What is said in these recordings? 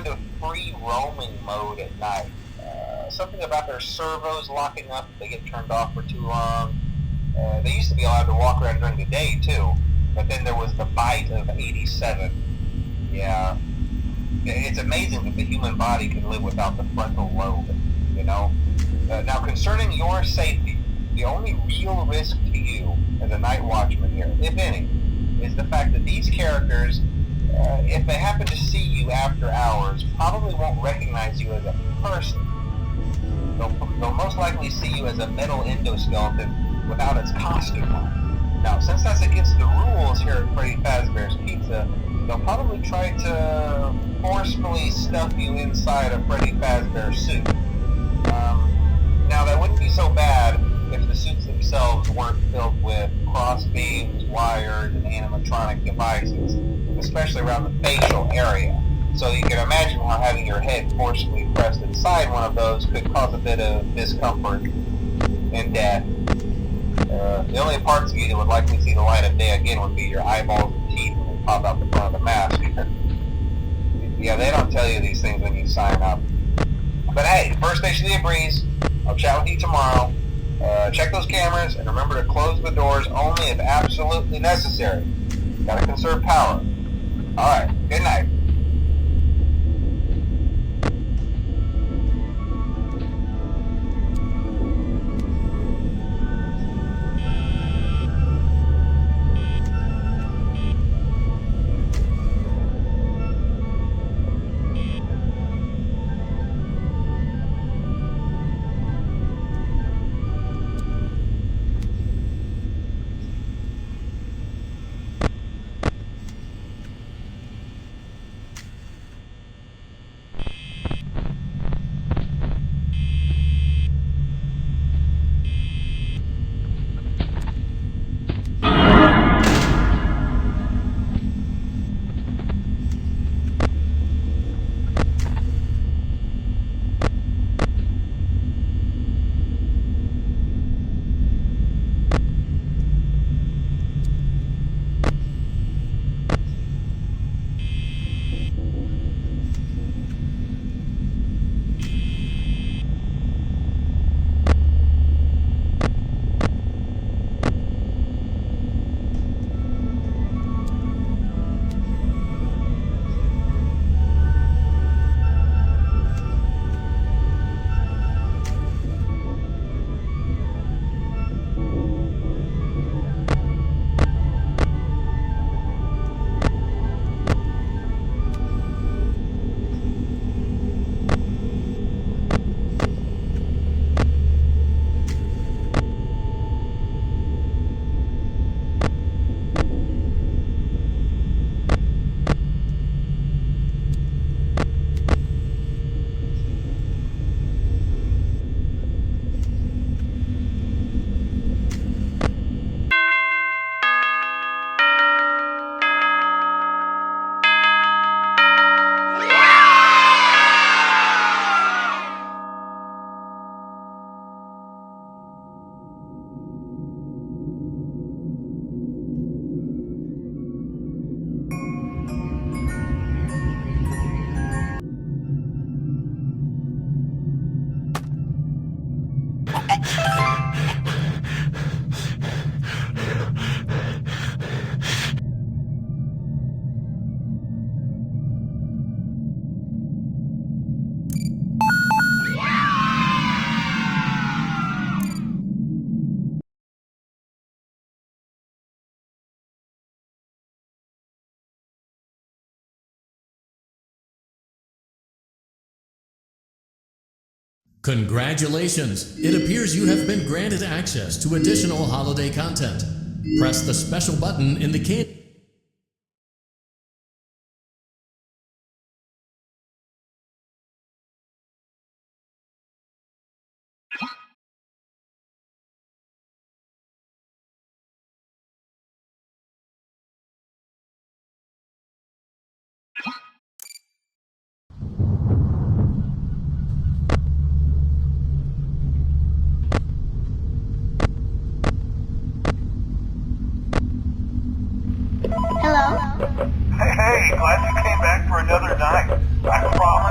into free roaming mode at night. Something about their servos locking up if they get turned off for too long. They used to be allowed to walk around during the day too, but then there was the bite of 87. Yeah, it's amazing that the human body can live without the frontal lobe, you know? Now, concerning your safety, the only real risk to you as a night watchman here, if any, is the fact that these characters, if they happen to see you after hours, probably won't recognize you as a person. They'll most likely see you as a metal endoskeleton without its costume on. Now, since that's against the rules here at Freddy Fazbear's Pizza, they'll probably try to forcefully stuff you inside a Freddy Fazbear suit. Now, that wouldn't be so bad if the suits themselves weren't filled with cross beams, wires, and animatronic devices, especially around the facial area. So you can imagine how having your head forcibly pressed inside one of those could cause a bit of discomfort and death. The only parts of you that would likely see the light of day again would be your eyeballs and teeth when they pop out the front of the mask. Yeah, they don't tell you these things when you sign up. But hey, first station of the breeze. I'll chat with you tomorrow. Check those cameras and remember to close the doors only if absolutely necessary. Gotta conserve power. Alright, good night. Congratulations! It appears you have been granted access to additional holiday content. Press the special button indicated. Hey, glad you came back for another night. I promise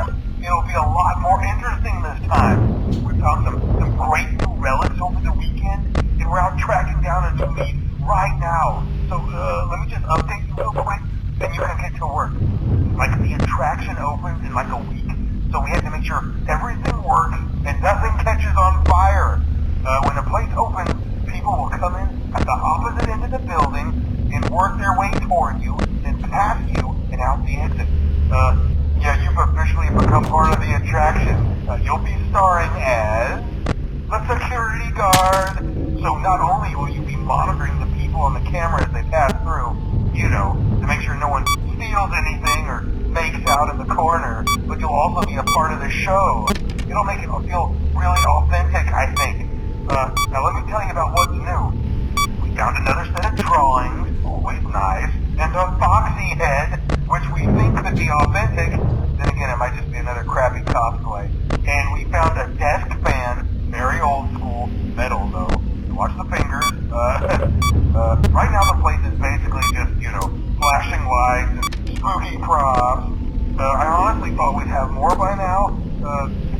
part of the attraction. You'll be starring as the security guard. So not only will you be monitoring the people on the camera as they pass through, you know, to make sure no one steals anything or makes out in the corner, but you'll also be a part of the show. It'll make it feel really authentic, I think. Now let me tell you about what's new. We found another set of drawings, always nice, and a foxy head, which we think could be authentic. Then again, it might just be another crappy cosplay. And we found a desk fan, very old school, metal though. Watch the fingers. Right now the place is basically just, you know, flashing lights and spooky props. I honestly thought we'd have more by now.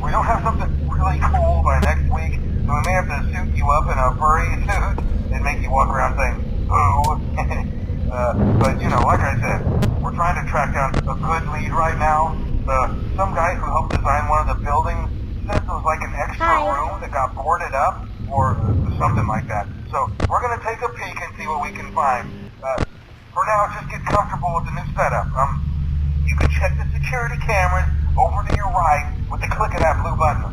We don't have something really cool by next week, so we may have to suit you up in a furry suit and make you walk around saying, boo. But, you know, like I said, we're trying to track down a good lead right now. Some guy who helped design one of the buildings says it was like an extra room that got boarded up, or something like that. So we're going to take a peek and see what we can find. For now, just get comfortable with the new setup. You can check the security cameras over to your right with the click of that blue button.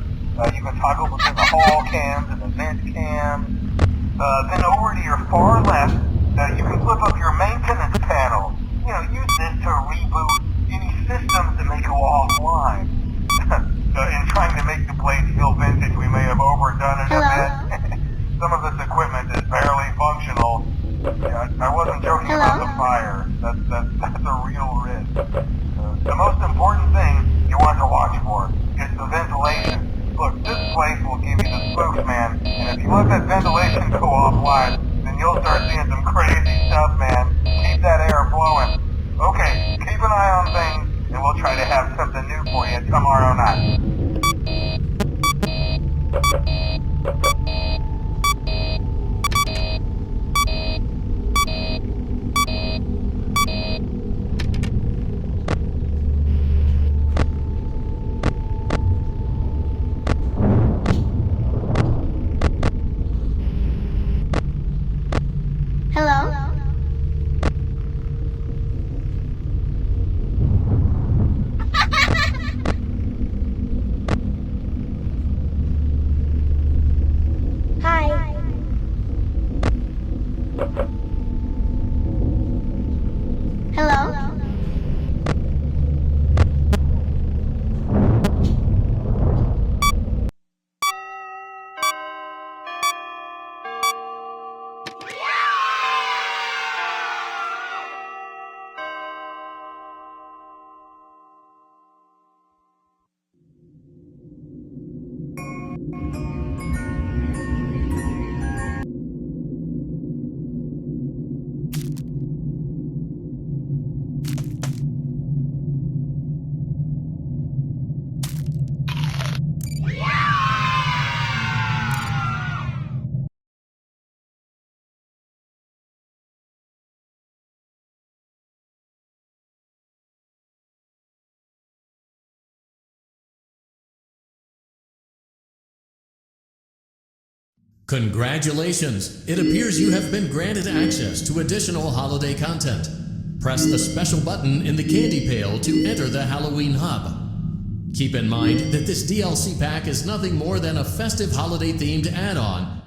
You can toggle between the hall cams and the vent cams. Then over to your far left, you can flip up your maintenance panel. You know, use this to reboot any systems that may go offline. In trying to make the place feel vintage, we may have overdone it a bit. Some of this equipment is barely functional. Yeah, I wasn't joking about the fire. That's a real risk. The most important thing you want to watch for is the ventilation. Look, this place will give you the spooks, man. And if you let that ventilation go offline, then you'll start seeing some crazy stuff, man. Keep that air flowing. Okay, keep an eye on things, and we'll try to have something new for you tomorrow night. Congratulations! It appears you have been granted access to additional holiday content. Press the special button in the candy pail to enter the Halloween hub. Keep in mind that this DLC pack is nothing more than a festive holiday-themed add-on